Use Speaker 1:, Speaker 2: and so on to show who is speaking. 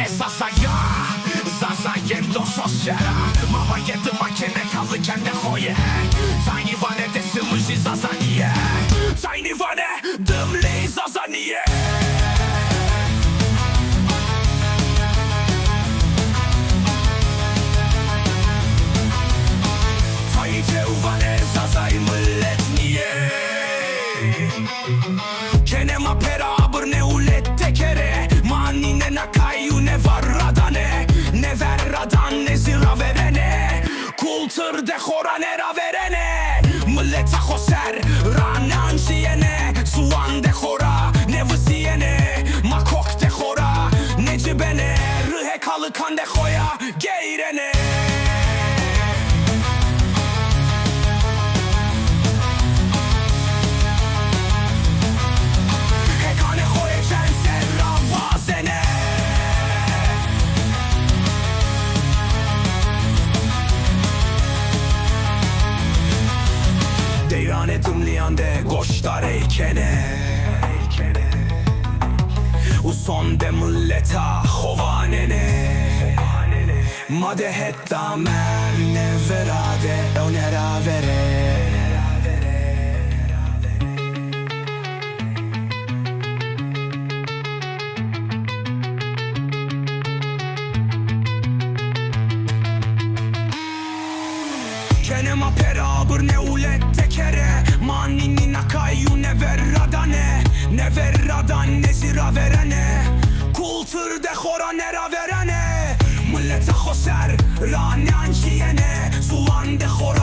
Speaker 1: Esasa ja, zasa jedno sosjera. Mama jedy makene kalı kende hoje. Tiny vane desilmuži zazanie. Tiny vane dymli zazanie. Tiny uvane zazay millet niye. Kenema pera abr ne ulet tekere. Mani ne nakayu ne varradane. Ne verradan ne zira verene. Kultur de hora nera verene. Milleta hoser ranan siyene. Suan de hora ne vısiyene. Makok de hora ne cibene. Rıhe kalıkan de hoya geyrene. Hekane hoye çense ravazene. Deyrane dımliyande goştar eykene. Usonde milleta hovanene. Madehet damer ne verade onera vere. Kenema perabır ne ulet tekere. Manini nakayu ne verradane. Ne verradan ne zira verene. Kultur de hora nera verene. Millete hoser ranan şiyene. Sulan de hora